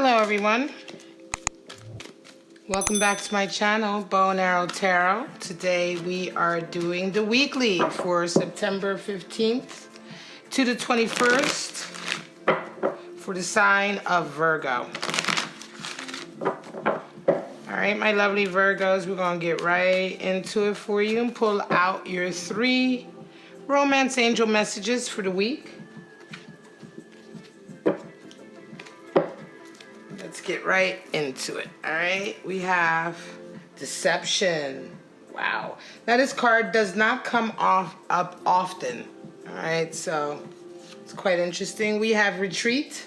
Hello everyone. Welcome back to my channel, Bow and Arrow Tarot. Today we are doing the weekly for September 15th to the 21st for the sign of Virgo. Alright, my lovely Virgos, we're going to get right into it for you and pull out your 3 romance angel messages for the week. Let's get right into it. All right, we have deception. Wow. Now this card does not come up often. All right, so it's quite interesting. We have retreat.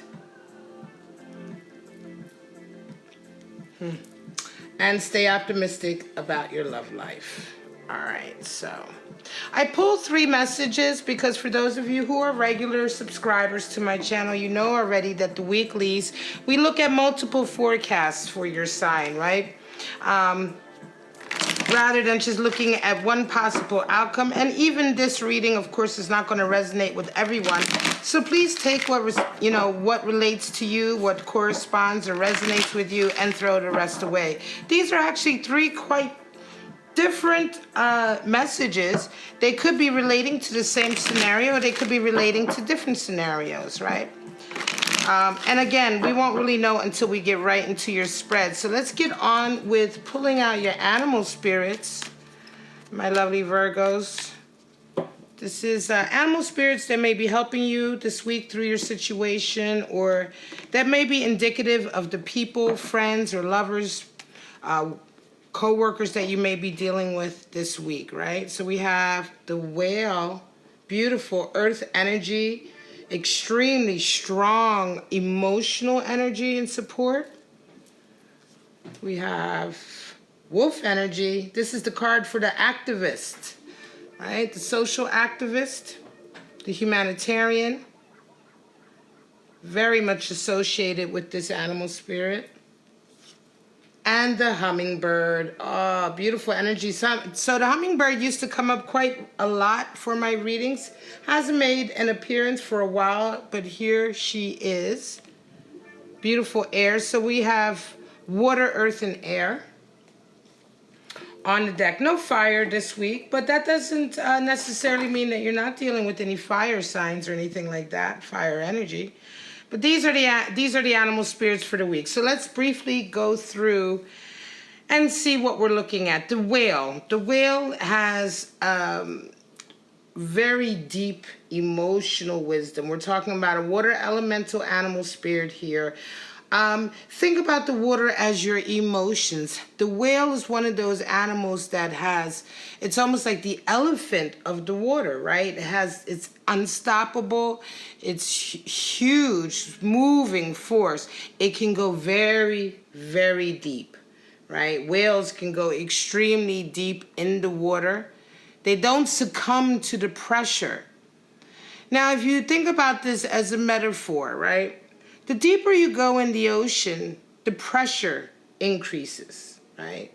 And stay optimistic about your love life. All right, so I pulled 3 messages because for those of you who are regular subscribers to my channel, you know already that the weeklies, we look at multiple forecasts for your sign, right? Rather than just looking at one possible outcome. And even this reading, of course, is not going to resonate with everyone. So please take what relates to you, what corresponds or resonates with you, and throw the rest away. These are actually 3 quite different messages. They could be relating to the same scenario, or they could be relating to different scenarios, right? And again, we won't really know until we get right into your spread. So let's get on with pulling out your animal spirits, my lovely Virgos. This is animal spirits that may be helping you this week through your situation, or that may be indicative of the people, friends, or lovers, co-workers that you may be dealing with this week, right? So we have the whale, beautiful earth energy, extremely strong emotional energy and support. We have wolf energy. This is the card for the activist, right? The social activist, the humanitarian, very much associated with this animal spirit. And the hummingbird. Oh, beautiful energy. So the hummingbird used to come up quite a lot for my readings. Hasn't made an appearance for a while, but here she is. Beautiful air. So we have water, earth, and air on the deck. No fire this week, but that doesn't necessarily mean that you're not dealing with any fire signs or anything like that, fire energy. But these are the animal spirits for the week. So let's briefly go through and see what we're looking at. The whale. The whale has very deep emotional wisdom. We're talking about a water elemental animal spirit here. Think about the water as your emotions. The whale is one of those animals that has, it's almost like the elephant of the water, right? It's unstoppable. It's huge, moving force. It can go very, very deep, right? Whales can go extremely deep in the water. They don't succumb to the pressure. Now, if you think about this as a metaphor, right? The deeper you go in the ocean, the pressure increases, right?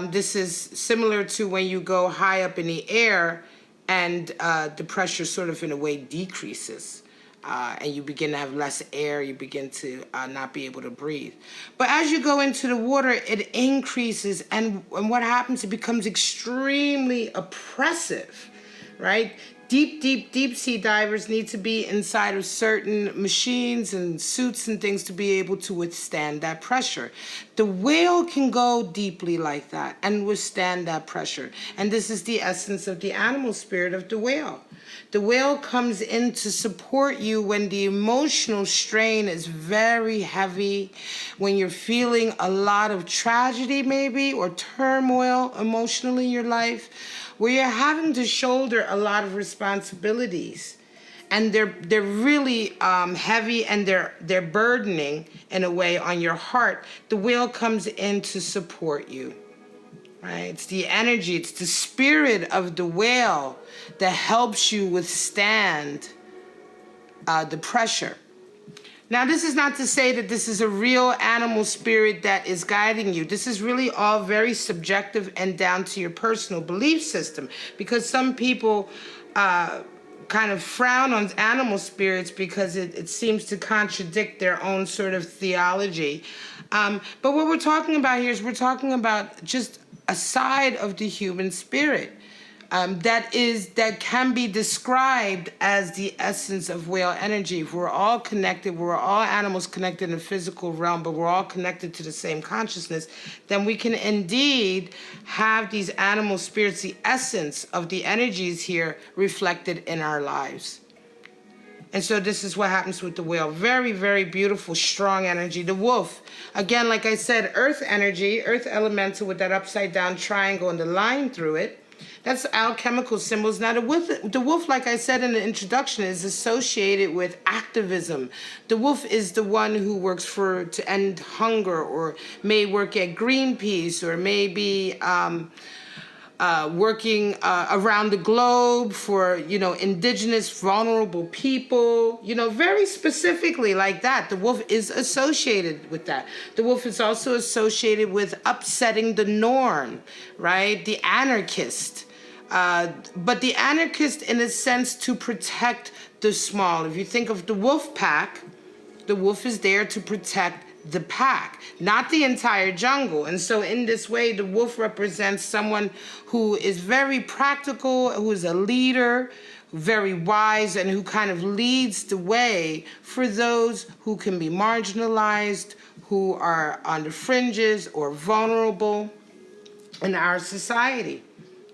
This is similar to when you go high up in the air and the pressure sort of in a way decreases. And you begin to have less air, you begin to not be able to breathe. But as you go into the water, it increases, and what happens, it becomes extremely oppressive, right? Deep sea divers need to be inside of certain machines and suits and things to be able to withstand that pressure. The whale can go deeply like that and withstand that pressure. And this is the essence of the animal spirit of the whale. The whale comes in to support you when the emotional strain is very heavy, when you're feeling a lot of tragedy maybe, or turmoil emotionally in your life, where you're having to shoulder a lot of responsibilities, and they're really heavy, and they're burdening in a way on your heart. The whale comes in to support you, right? It's the energy, it's the spirit of the whale that helps you withstand the pressure. Now, this is not to say that this is a real animal spirit that is guiding you. This is really all very subjective and down to your personal belief system, because some people kind of frown on animal spirits because it seems to contradict their own sort of theology. But what we're talking about here is we're talking about just a side of the human spirit that can be described as the essence of whale energy. We're all connected. We're all animals connected in the physical realm, but we're all connected to the same consciousness. Then we can indeed have these animal spirits, the essence of the energies here, reflected in our lives. And so this is what happens with the whale. Very, very beautiful, strong energy. The wolf, again, like I said, earth energy, earth elemental with that upside down triangle and the line through it. That's alchemical symbols. Now, the wolf, like I said in the introduction, is associated with activism. The wolf is the one who works to end hunger, or may work at Greenpeace, or maybe working around the globe for, indigenous vulnerable people, very specifically like that. The wolf is associated with that. The wolf is also associated with upsetting the norm, right? The anarchist. But the anarchist in a sense to protect the small. If you think of the wolf pack, the wolf is there to protect the pack, not the entire jungle. And so in this way, the wolf represents someone who is very practical, who is a leader, very wise, and who kind of leads the way for those who can be marginalized, who are on the fringes or vulnerable in our society.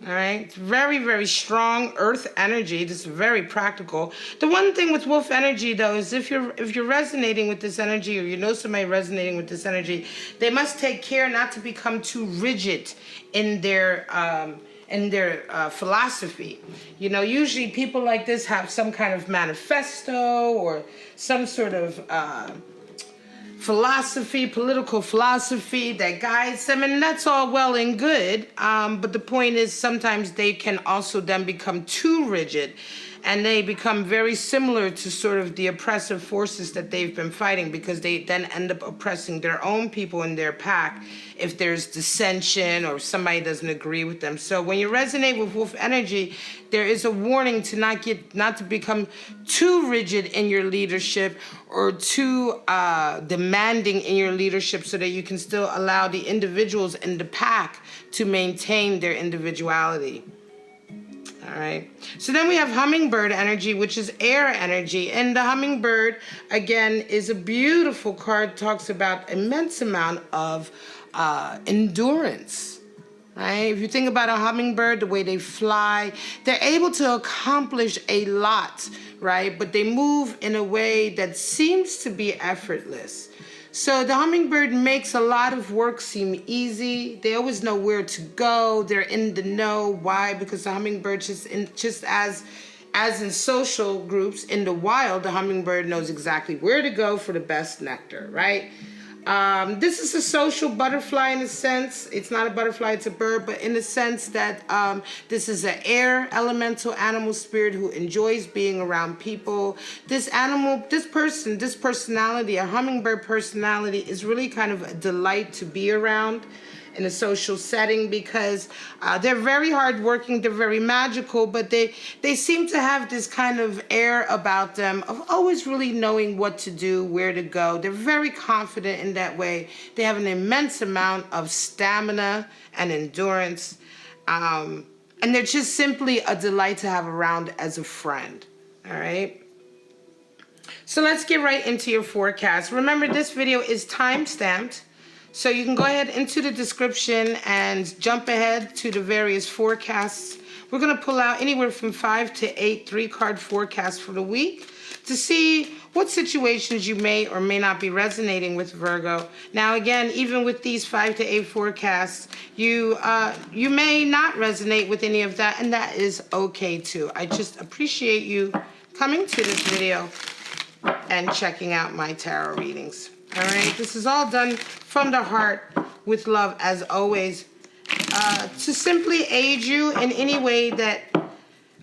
All right, it's very, very strong earth energy. This is very practical. The one thing with wolf energy, though, is if you're resonating with this energy, or you know somebody resonating with this energy, they must take care not to become too rigid in their philosophy. Usually people like this have some kind of manifesto or some sort of philosophy, political philosophy that guides them, and that's all well and good. But the point is sometimes they can also then become too rigid, and they become very similar to sort of the oppressive forces that they've been fighting, because they then end up oppressing their own people in their pack if there's dissension or somebody doesn't agree with them. So when you resonate with wolf energy, there is a warning to not to become too rigid in your leadership or too demanding in your leadership, so that you can still allow the individuals in the pack to maintain their individuality. All right. So then we have hummingbird energy, which is air energy. And the hummingbird, again, is a beautiful card. Talks about immense amount of endurance. Right? If you think about a hummingbird, the way they fly, they're able to accomplish a lot, right? But they move in a way that seems to be effortless. So the hummingbird makes a lot of work seem easy. They always know where to go. They're in the know. Why? Because the hummingbird, just as in social groups in the wild, the hummingbird knows exactly where to go for the best nectar, right? This is a social butterfly in a sense. It's not a butterfly, it's a bird, but in the sense that this is an air elemental animal spirit who enjoys being around people. This personality, a hummingbird personality, is really kind of a delight to be around in a social setting, because they're very hardworking, they're very magical, but they seem to have this kind of air about them of always really knowing what to do, where to go. They're very confident in that way. They have an immense amount of stamina and endurance, and they're just simply a delight to have around as a friend. All right. So let's get right into your forecast. Remember, this video is time-stamped, so you can go ahead into the description and jump ahead to the various forecasts. We're going to pull out anywhere from 5 to 8 3-card forecasts for the week to see what situations you may or may not be resonating with, Virgo. Now, again, even with these 5 to 8 forecasts, you may not resonate with any of that, and that is okay too. I just appreciate you coming to this video and checking out my tarot readings. All right, this is all done from the heart with love, as always, to simply aid you in any way that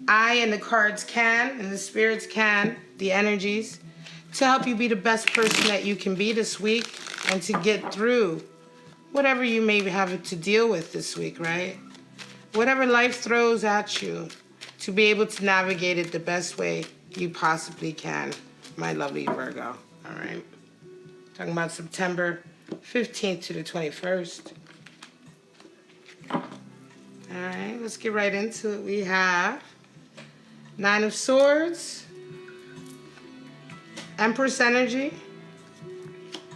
I and the cards can, and the spirits can, the energies, to help you be the best person that you can be this week, and to get through whatever you may have to deal with this week, right? Whatever life throws at you, to be able to navigate it the best way you possibly can, my lovely Virgo. All right. Talking about September 15th to the 21st. All right, let's get right into it. We have Nine of Swords, Empress energy,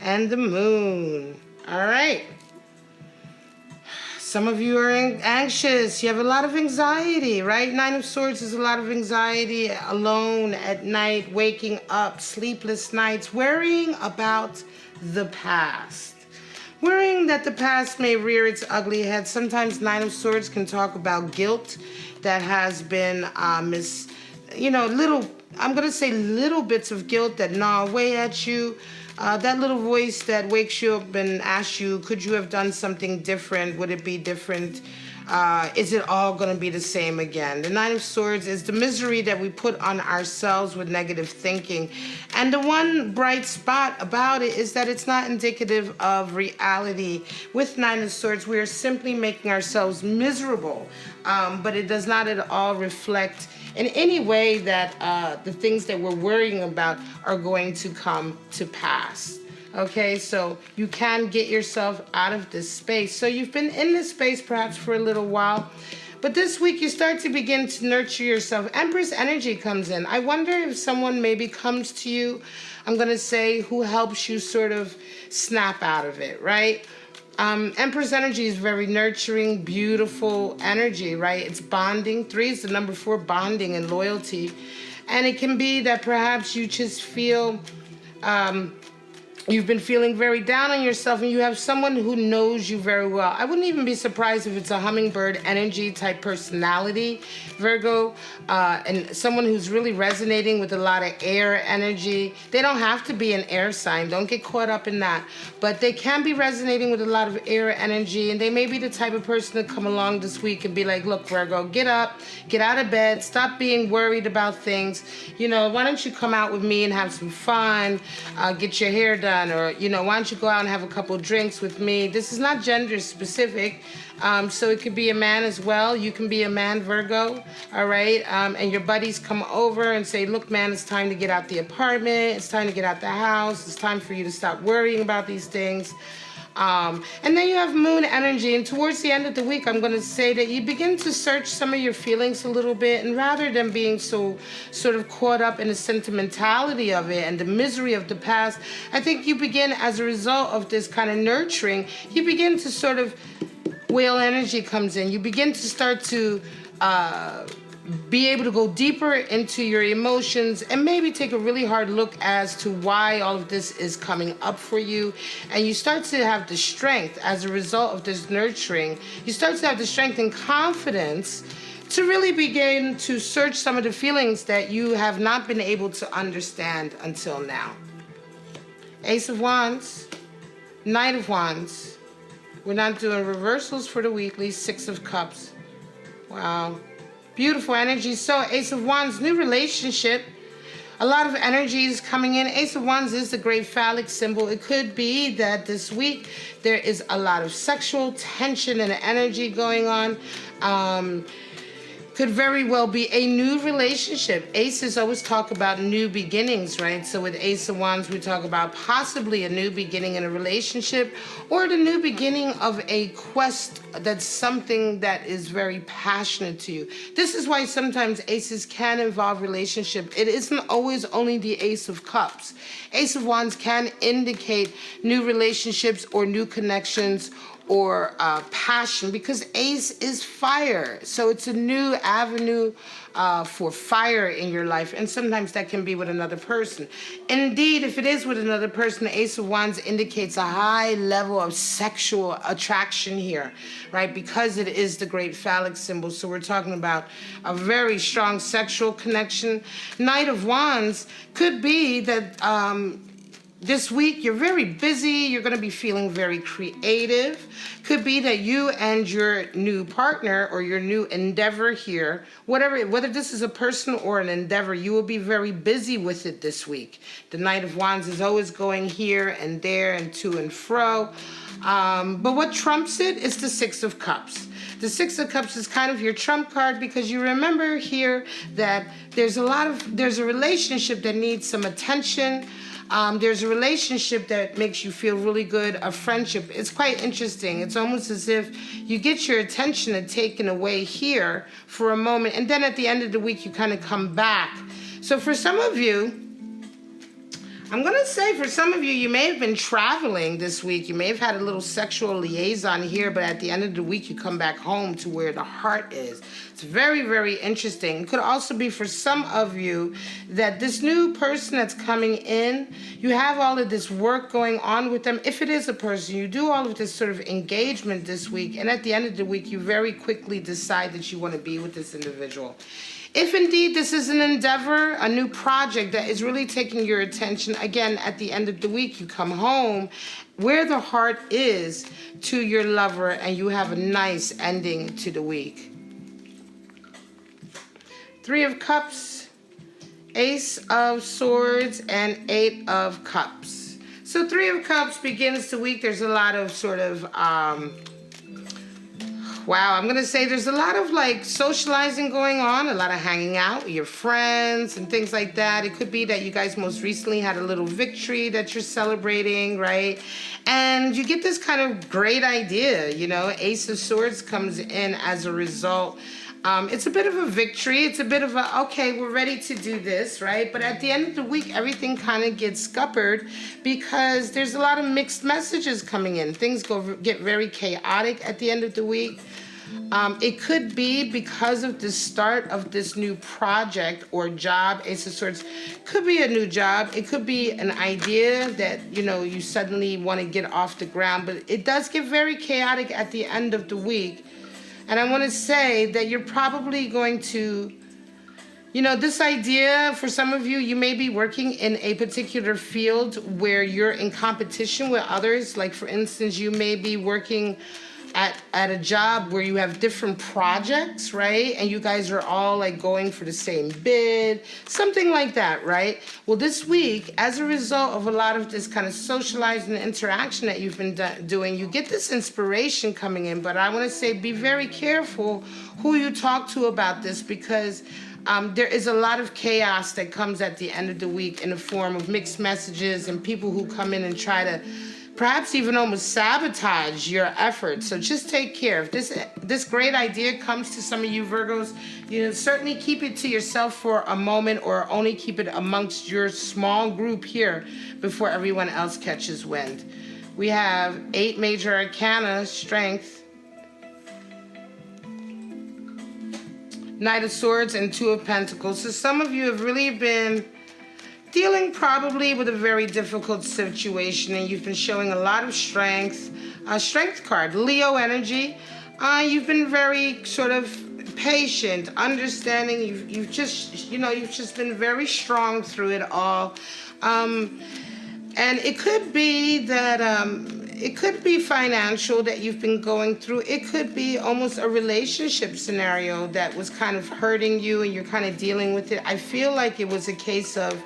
and the Moon. All right. Some of you are anxious. You have a lot of anxiety, right? Nine of Swords is a lot of anxiety, alone at night, waking up, sleepless nights, worrying about the past. Worrying that the past may rear its ugly head. Sometimes Nine of Swords can talk about guilt that has been I'm going to say little bits of guilt that gnaw away at you. That little voice that wakes you up and asks you, could you have done something different? Would it be different? Is it all going to be the same again? The Nine of Swords is the misery that we put on ourselves with negative thinking. And the one bright spot about it is that it's not indicative of reality. With Nine of Swords, we are simply making ourselves miserable. But it does not at all reflect in any way that the things that we're worrying about are going to come to pass. Okay, so you can get yourself out of this space. So you've been in this space perhaps for a little while, but this week you start to begin to nurture yourself. Empress energy comes in. I wonder if someone maybe comes to you, I'm going to say, who helps you sort of snap out of it, right? Empress energy is very nurturing, beautiful energy, right? It's bonding. 3 is the number 4, bonding and loyalty. And it can be that perhaps you just feel you've been feeling very down on yourself and you have someone who knows you very well. I wouldn't even be surprised if it's a hummingbird energy type personality, Virgo, and someone who's really resonating with a lot of air energy. They don't have to be an air sign. Don't get caught up in that. But they can be resonating with a lot of air energy, and they may be the type of person to come along this week and be like, look, Virgo, get up, get out of bed, stop being worried about things. You know, why don't you come out with me and have some fun, get your hair done? Or, you know, why don't you go out and have a couple drinks with me? This is not gender specific, so it could be a man as well. You can be a man, Virgo, all right? And your buddies come over and say, look, man, it's time to get out the apartment. It's time to get out the house. It's time for you to stop worrying about these things. And then you have moon energy, and towards the end of the week, I'm going to say that you begin to search some of your feelings a little bit, and rather than being so sort of caught up in the sentimentality of it and the misery of the past, I think you begin, as a result of this kind of nurturing, you begin to sort of, whale energy comes in. You begin to start to be able to go deeper into your emotions and maybe take a really hard look as to why all of this is coming up for you. And you start to have the strength as a result of this nurturing. You start to have the strength and confidence to really begin to search some of the feelings that you have not been able to understand until now. Ace of Wands, Knight of Wands. We're not doing reversals for the weekly. 6 of Cups. Wow. Beautiful energy. So Ace of Wands, new relationship. A lot of energies coming in. Ace of Wands is the great phallic symbol. It could be that this week there is a lot of sexual tension and energy going on. Could very well be a new relationship. Aces always talk about new beginnings, right? So with Ace of Wands, we talk about possibly a new beginning in a relationship or the new beginning of a quest that's something that is very passionate to you. This is why sometimes aces can involve relationship. It isn't always only the Ace of Cups. Ace of Wands can indicate new relationships or new connections or passion, because ace is fire. So it's a new avenue for fire in your life, and sometimes that can be with another person. Indeed, if it is with another person, the Ace of Wands indicates a high level of sexual attraction here, right? Because it is the great phallic symbol. So we're talking about a very strong sexual connection. Knight of Wands could be that this week, you're very busy. You're going to be feeling very creative. Could be that you and your new partner or your new endeavor here, whether this is a person or an endeavor, you will be very busy with it this week. The Knight of Wands is always going here and there and to and fro. But what trumps it is the 6 of Cups. The Six of Cups is kind of your trump card, because you remember here that there's a relationship that needs some attention. There's a relationship that makes you feel really good, a friendship. It's quite interesting. It's almost as if you get your attention and taken away here for a moment, and then at the end of the week you kind of come back. So for some of you, I'm going to say for some of you, you may have been traveling this week. You may have had a little sexual liaison here, but at the end of the week, you come back home to where the heart is. It's very, very interesting. It could also be for some of you that this new person that's coming in, you have all of this work going on with them. If it is a person, you do all of this sort of engagement this week, and at the end of the week, you very quickly decide that you want to be with this individual. If indeed this is an endeavor, a new project that is really taking your attention, again, at the end of the week, you come home where the heart is to your lover, and you have a nice ending to the week. Three of Cups, Ace of Swords, and Eight of Cups. So Three of Cups begins the week. There's a lot of sort of... wow, I'm going to say there's a lot of like socializing going on, a lot of hanging out with your friends and things like that. It could be that you guys most recently had a little victory that you're celebrating, right? And you get this kind of great idea, you know, Ace of Swords comes in as a result. It's a bit of a victory. It's a bit of a, okay, we're ready to do this, right? But at the end of the week, everything kind of gets scuppered because there's a lot of mixed messages coming in. Things get very chaotic at the end of the week. It could be because of the start of this new project or job. Ace of Swords could be a new job. It could be an idea that, you know, you suddenly want to get off the ground. But it does get very chaotic at the end of the week. And I want to say that you're probably going to, you know, this idea, for some of you, you may be working in a particular field where you're in competition with others. Like, for instance, you may be working at a job where you have different projects, right? And you guys are all like going for the same bid, something like that, right? Well, this week, as a result of a lot of this kind of socializing and interaction that you've been doing, you get this inspiration coming in. But I want to say, be very careful who you talk to about this, because there is a lot of chaos that comes at the end of the week in the form of mixed messages and people who come in and try to perhaps even almost sabotage your efforts. So just take care. If this great idea comes to some of you Virgos, you know, certainly keep it to yourself for a moment, or only keep it amongst your small group here before everyone else catches wind. We have 8 major arcana, Strength, Knight of Swords, and 2 of Pentacles. So some of you have really been dealing probably with a very difficult situation, and you've been showing a lot of strength. Strength card, Leo energy. You've been very sort of patient, understanding. You've just, you know, you've just been very strong through it all. And it could be that it could be financial that you've been going through. It could be almost a relationship scenario that was kind of hurting you, and you're kind of dealing with it. I feel like it was a case of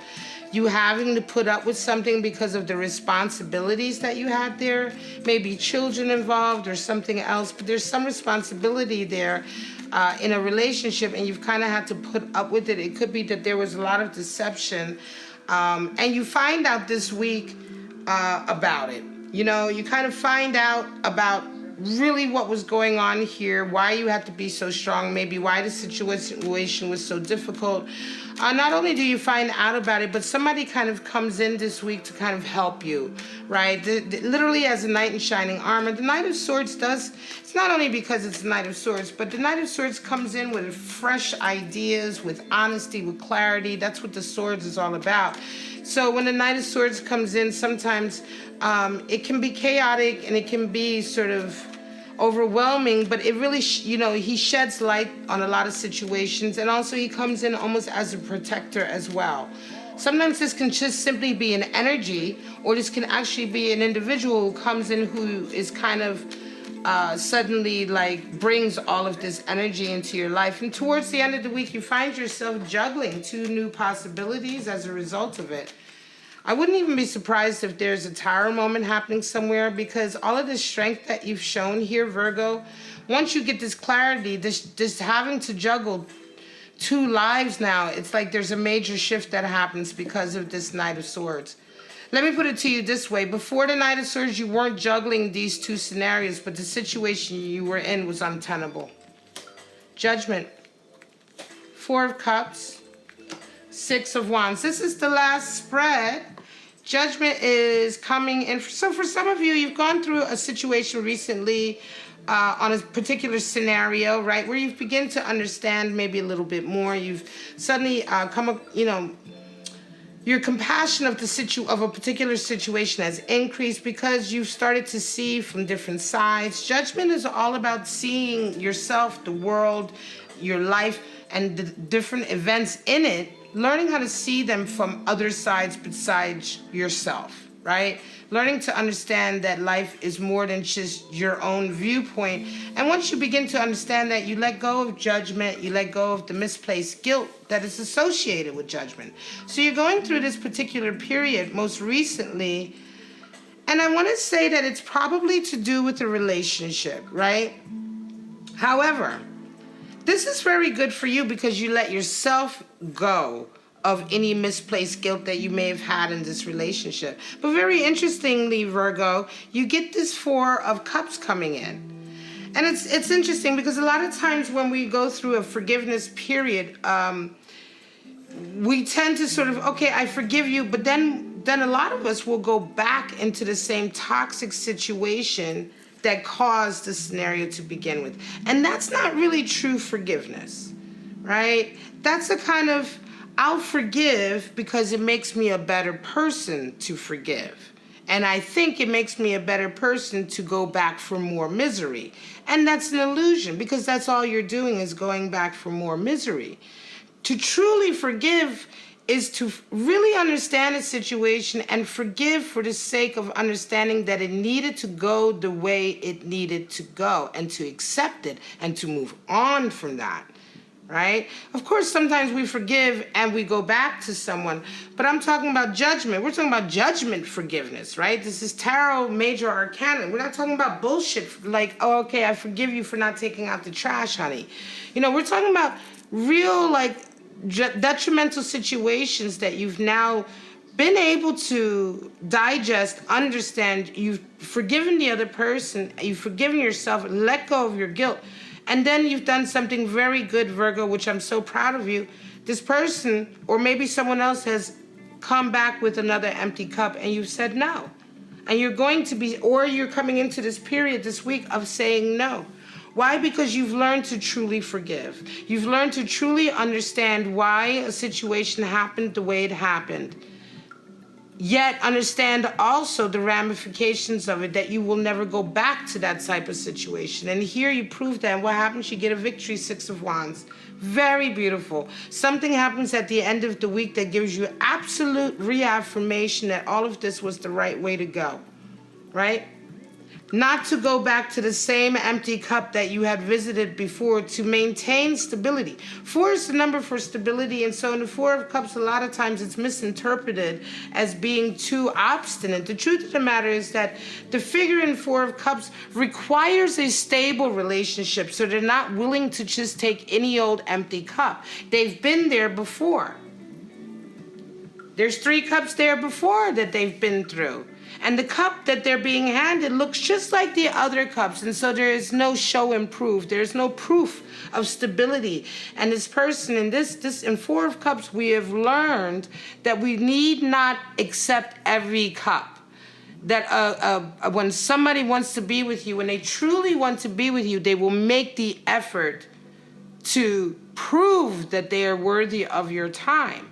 you having to put up with something because of the responsibilities that you had there. Maybe children involved or something else, but there's some responsibility there in a relationship, and you've kind of had to put up with it. It could be that there was a lot of deception, and you find out this week about it. You know, you kind of find out about really what was going on here, why you had to be so strong, maybe why the situation was so difficult. Not only do you find out about it, but somebody kind of comes in this week to kind of help you, right? Literally as a knight in shining armor. The Knight of Swords does, it's not only because it's the Knight of Swords, but the Knight of Swords comes in with fresh ideas, with honesty, with clarity. That's what the Swords is all about. So when the Knight of Swords comes in, sometimes it can be chaotic and it can be sort of overwhelming, but it really, you know, he sheds light on a lot of situations, and also he comes in almost as a protector as well. Sometimes this can just simply be an energy, or this can actually be an individual who comes in who is kind of suddenly like brings all of this energy into your life. And towards the end of the week, you find yourself juggling 2 new possibilities as a result of it. I wouldn't even be surprised if there's a tower moment happening somewhere, because all of this strength that you've shown here, Virgo, once you get this clarity, this having to juggle 2 lives now, it's like there's a major shift that happens because of this Knight of Swords. Let me put it to you this way. Before the Knight of Swords, you weren't juggling these 2 scenarios, but the situation you were in was untenable. Judgment. 4 of Cups. 6 of Wands. This is the last spread. Judgment is coming in. So for some of you, you've gone through a situation recently on a particular scenario, right, where you've begun to understand maybe a little bit more. You've suddenly come up, you know, your compassion of a particular situation has increased because you've started to see from different sides. Judgment is all about seeing yourself, the world, your life, and the different events in it, learning how to see them from other sides besides yourself, right? Learning to understand that life is more than just your own viewpoint. And once you begin to understand that, you let go of judgment, you let go of the misplaced guilt that is associated with judgment. So you're going through this particular period most recently, and I want to say that it's probably to do with a relationship, right? However, this is very good for you because you let yourself go of any misplaced guilt that you may have had in this relationship. But very interestingly, Virgo, you get this 4 of Cups coming in. And it's interesting because a lot of times when we go through a forgiveness period, we tend to sort of, okay, I forgive you, but then a lot of us will go back into the same toxic situation that caused the scenario to begin with. And that's not really true forgiveness, right? That's a kind of, I'll forgive because it makes me a better person to forgive. And I think it makes me a better person to go back for more misery. And that's an illusion, because that's all you're doing is going back for more misery. To truly forgive is to really understand a situation and forgive for the sake of understanding that it needed to go the way it needed to go, and to accept it and to move on from that. Right? Of course, sometimes we forgive and we go back to someone, but I'm talking about judgment. We're talking about judgment forgiveness, right? This is Tarot Major Arcana. We're not talking about bullshit like, oh, okay, I forgive you for not taking out the trash, honey. You know, we're talking about real, like, detrimental situations that you've now been able to digest, understand. You've forgiven the other person, you've forgiven yourself, let go of your guilt. And then you've done something very good, Virgo, which I'm so proud of you. This person, or maybe someone else, has come back with another empty cup, and you've said no. And you're going to be, or you're coming into this period this week of saying no. Why? Because you've learned to truly forgive. You've learned to truly understand why a situation happened the way it happened. Yet understand also the ramifications of it, that you will never go back to that type of situation. And here you prove that. And what happens? You get a victory, 6 of Wands. Very beautiful. Something happens at the end of the week that gives you absolute reaffirmation that all of this was the right way to go, right? Not to go back to the same empty cup that you had visited before, to maintain stability. 4 is the number for stability, and so in the 4 of Cups, a lot of times it's misinterpreted as being too obstinate. The truth of the matter is that the figure in 4 of Cups requires a stable relationship, so they're not willing to just take any old empty cup. They've been there before. There's 3 cups there before that they've been through. And the cup that they're being handed looks just like the other cups. And so there is no show and proof. There's no proof of stability. And this person in this in 4 of Cups, we have learned that we need not accept every cup. That when somebody wants to be with you, when they truly want to be with you, they will make the effort to prove that they are worthy of your time.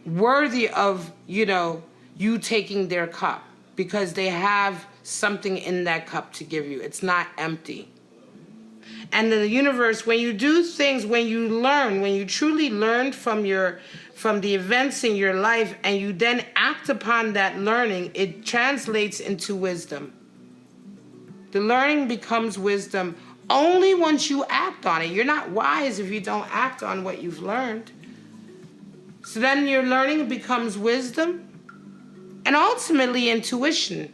Worthy of, you taking their cup. Because they have something in that cup to give you. It's not empty. And in the universe, when you do things, when you learn, when you truly learn from the events in your life, and you then act upon that learning, it translates into wisdom. The learning becomes wisdom only once you act on it. You're not wise if you don't act on what you've learned. So then your learning becomes wisdom. and ultimately intuition.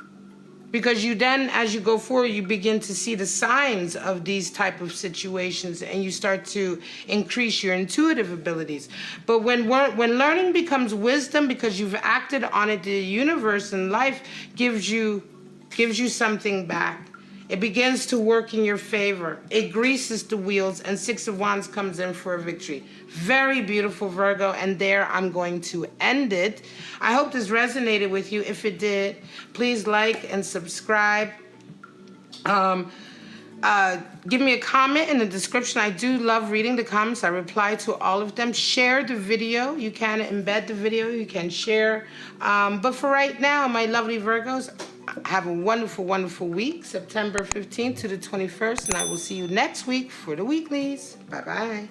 Because you then, as you go forward, you begin to see the signs of these type of situations, and you start to increase your intuitive abilities. But when learning becomes wisdom, because you've acted on it, the universe and life gives you something back. It begins to work in your favor. It greases the wheels, and Six of Wands comes in for a victory. Very beautiful, Virgo, and there I'm going to end it. I hope this resonated with you. If it did, please like and subscribe. Give me a comment in the description. I do love reading the comments. I reply to all of them. Share the video. You can embed the video. You can share. But for right now, my lovely Virgos, have a wonderful, wonderful week, September 15th to the 21st, and I will see you next week for the weeklies. Bye-bye.